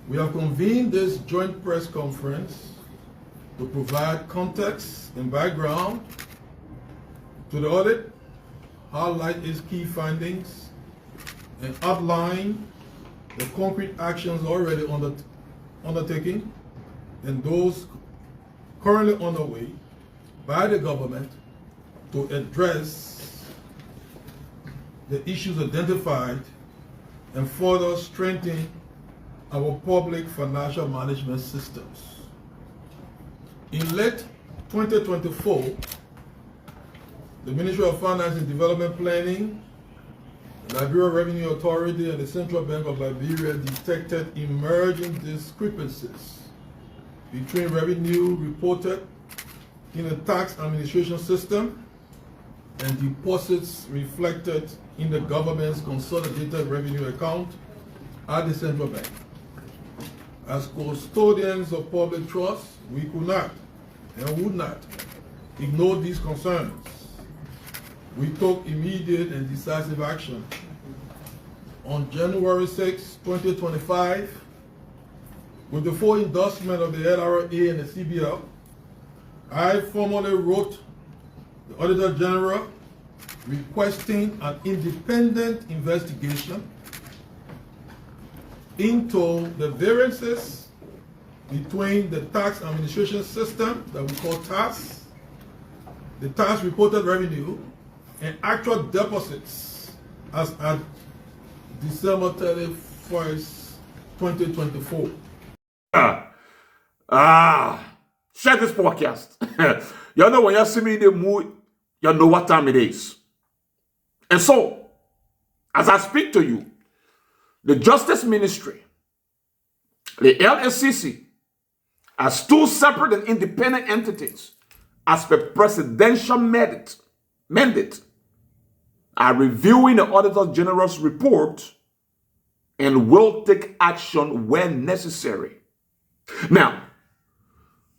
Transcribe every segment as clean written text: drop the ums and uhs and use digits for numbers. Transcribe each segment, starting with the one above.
We have convened this joint press conference to provide context and background to the audit, highlight its key findings, and outline the concrete actions already undertaken and those currently underway by the government to address the issues identified and further strengthen our public financial management systems. In late 2024, the Ministry of Finance and Development Planning, the Liberia Revenue Authority, and the Central Bank of Liberia detected emerging discrepancies between revenue reported in the tax administration system and deposits reflected in the government's consolidated revenue account at the central bank. As custodians of public trust, we could not and would not ignore these concerns. We took immediate and decisive action. On January 6, 2025, with the full endorsement of the LRA and the CBL, I formally wrote the Auditor General requesting an independent investigation into the variances between the tax administration system that we call TAS, the tax reported revenue, and actual deposits as at December 31st, 2024. Share this podcast. You know, when you see me in the mood, you know what time it is. And so, as I speak to you, the Justice Ministry, the LACC, as two separate and independent entities, as per presidential mandate, are reviewing the Auditor General's report and will take action when necessary. Now,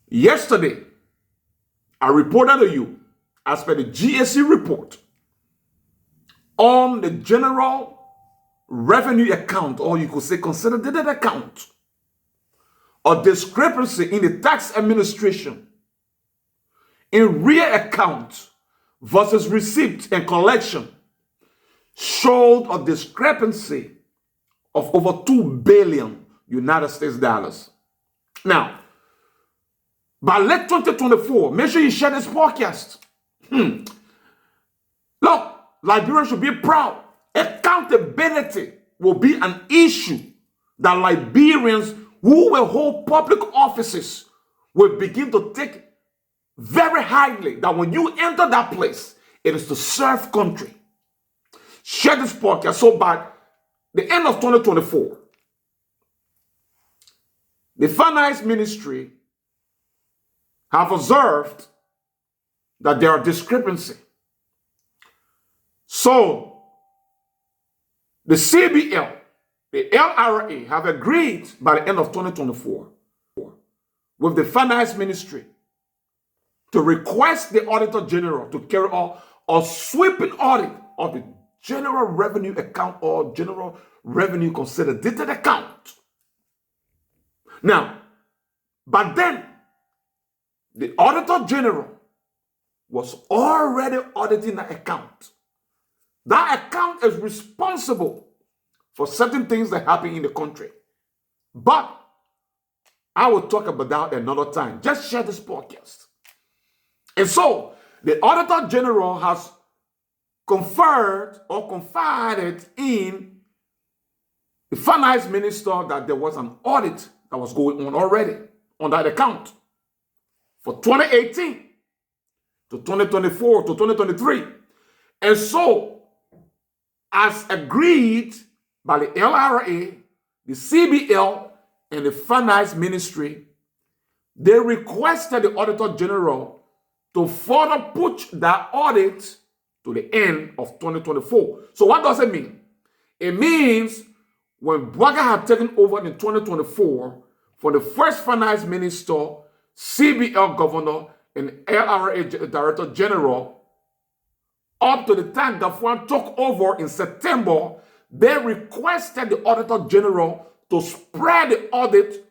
yesterday, I reported to you, as per the GAC report, on the general revenue account, or you could say consolidated account, a discrepancy in the tax administration in rear account versus receipt and collection showed a discrepancy of over 2 billion United States dollars. Now, by late 2024, make sure you share this podcast. Look, Liberians should be proud. Accountability will be an issue that Liberians who will hold public offices will begin to take very highly. That when you enter that place, it is to serve country. Share this podcast. So by the end of 2024, the Finance Ministry have observed that there are discrepancies. So, the CBL, the LRA have agreed by the end of 2024 with the Finance Ministry to request the Auditor General to carry out a sweeping audit of the General Revenue Account or General Revenue Consolidated Account. Now, but then, the Auditor General was already auditing the account. That account is responsible for certain things that happen in the country. But I will talk about that another time. Just share this podcast. And so, the Auditor General has conferred or confided in the Finance Minister that there was an audit that was going on already on that account for 2018 to 2024 to 2023. And so, as agreed by the LRA, the CBL, and the Finance Ministry, they requested the Auditor General to further push that audit to the end of 2024. So what does it mean? It means when Bwaga had taken over in 2024, for the first Finance Minister, CBL Governor, and LRA Director General, up to the time that one took over in September, they requested the Auditor General to spread the audit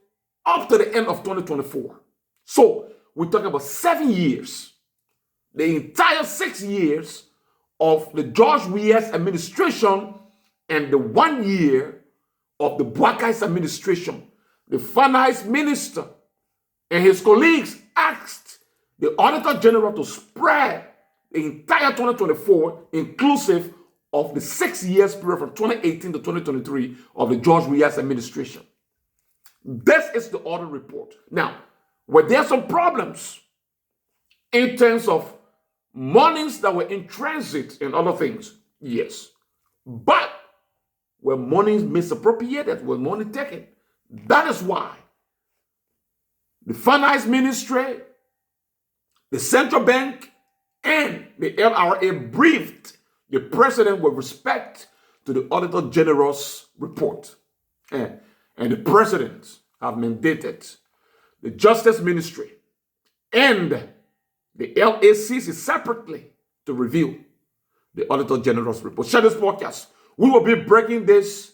up to the end of 2024. So we're talking about 7 years. The entire 6 years of the George W.S. administration and the 1 year of the Buakai's administration. The finance minister and his colleagues asked the Auditor General to spread the entire 2024, inclusive of the 6 years period from 2018 to 2023 of the George W.S. administration. This is the audit report. Now, were there some problems in terms of monies that were in transit and other things? Yes. But were monies misappropriated? Were money taken? That is why the finance ministry, the central bank, and the LRA briefed the president with respect to the Auditor General's report. And the president have mandated the Justice Ministry and the LACC separately to review the Auditor General's report. Share this podcast. We will be breaking this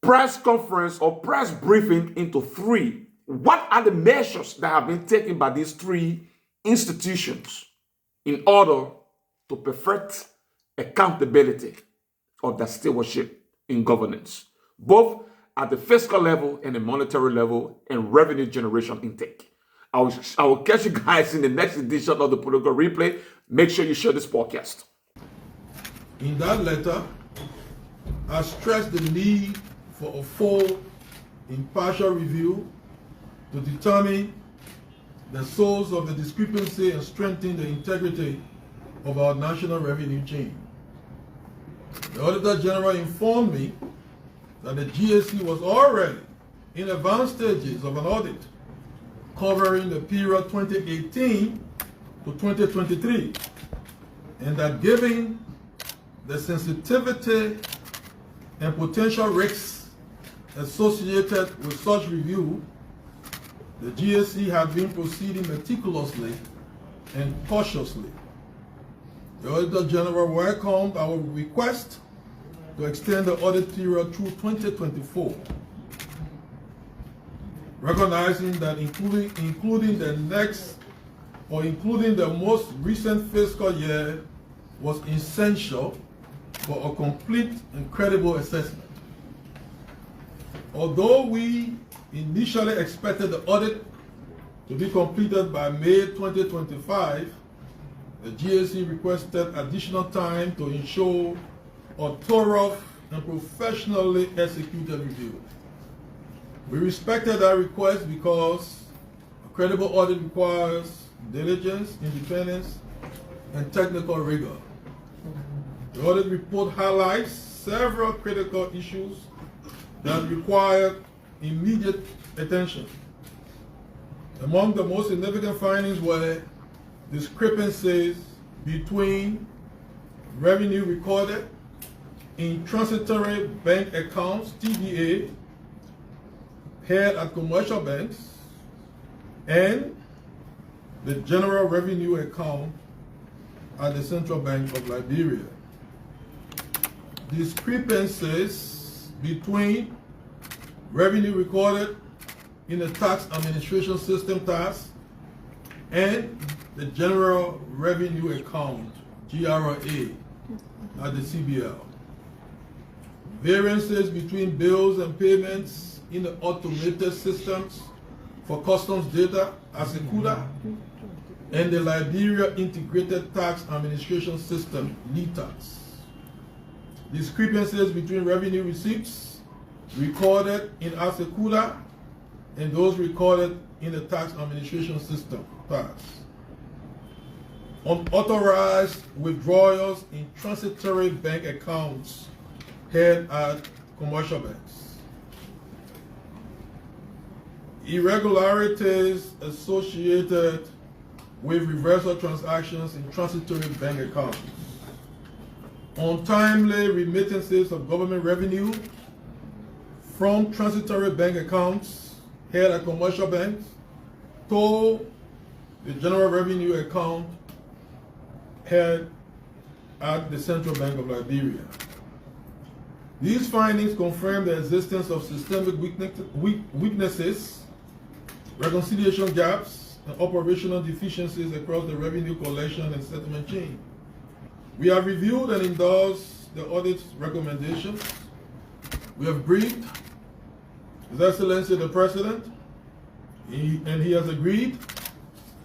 press conference or press briefing into 3. What are the measures that have been taken by these 3 institutions in order to perfect accountability of their stewardship in governance, both at the fiscal level and the monetary level and revenue generation intake? I will catch you guys in the next edition of the Political Replay. Make sure you share this podcast. In that letter, I stressed the need for a full, impartial review to determine the source of the discrepancy and strengthen the integrity of our national revenue chain. The Auditor General informed me that the GAC was already in advanced stages of an audit covering the period 2018 to 2023, and that given the sensitivity and potential risks associated with such review, the GAC had been proceeding meticulously and cautiously. The Auditor General welcomed our request to extend the audit period through 2024, recognizing that including the most recent fiscal year was essential for a complete and credible assessment. Although we initially expected the audit to be completed by May 2025, the GAC requested additional time to ensure a thorough and professionally executed review. We respected that request because a credible audit requires diligence, independence, and technical rigor. The audit report highlights several critical issues that require immediate attention. Among the most significant findings were discrepancies between revenue recorded in transitory bank accounts, TBA, held at commercial banks, and the general revenue account at the Central Bank of Liberia. Discrepancies between revenue recorded in the tax administration system tax and the general revenue account, GRA, at the CBL. Variances between bills and payments in the automated systems for customs data, ASECUDA, and the Liberia Integrated Tax Administration System, LITAS. Discrepancies between revenue receipts recorded in ASECUDA and those recorded in the tax administration system, TAS. Unauthorized withdrawals in transitory bank accounts held at commercial banks. Irregularities associated with reversal transactions in transitory bank accounts. Untimely remittances of government revenue from transitory bank accounts held at commercial banks to the general revenue account held at the Central Bank of Liberia. These findings confirm the existence of systemic weaknesses, reconciliation gaps, and operational deficiencies across the revenue collection and settlement chain. We have reviewed and endorsed the audit's recommendations. We have briefed His Excellency the President, and he has agreed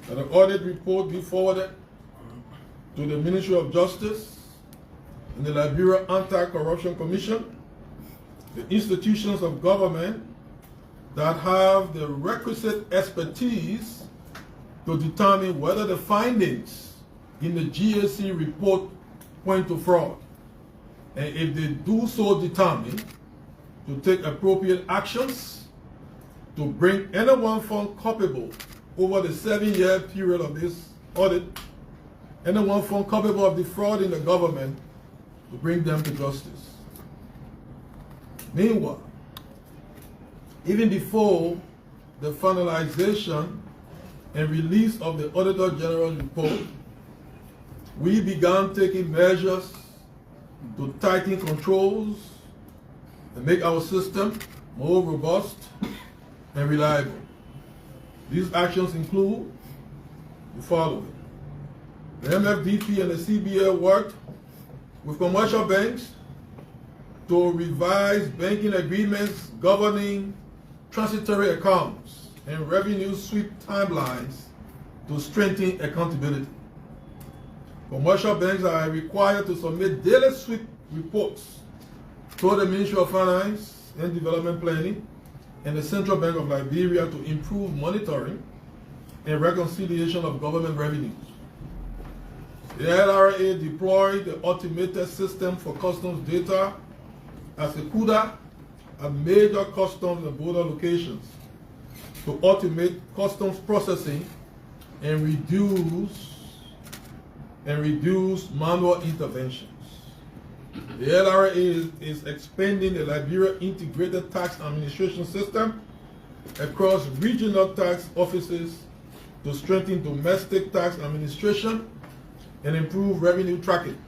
that the audit report be forwarded to the Ministry of Justice and the Liberia Anti-Corruption Commission, the institutions of government that have the requisite expertise to determine whether the findings in the GAC report point to fraud, and if they do so determine, to take appropriate actions to bring anyone found culpable over the 7-year period of this audit, anyone found culpable of the fraud in the government, to bring them to justice. Meanwhile, even before the finalization and release of the Auditor General's report, we began taking measures to tighten controls and make our system more robust and reliable. These actions include the following. The MFDP and the CBA worked with commercial banks to revise banking agreements governing transitory accounts and revenue sweep timelines to strengthen accountability. Commercial banks are required to submit daily sweep reports to the Ministry of Finance and Development Planning and the Central Bank of Liberia to improve monitoring and reconciliation of government revenues. The LRA deployed the automated system for customs data as a CUDA at major customs and border locations to automate customs processing and reduce manual interventions. The LRA is expanding the Liberia Integrated Tax Administration System across regional tax offices to strengthen domestic tax administration and improve revenue tracking.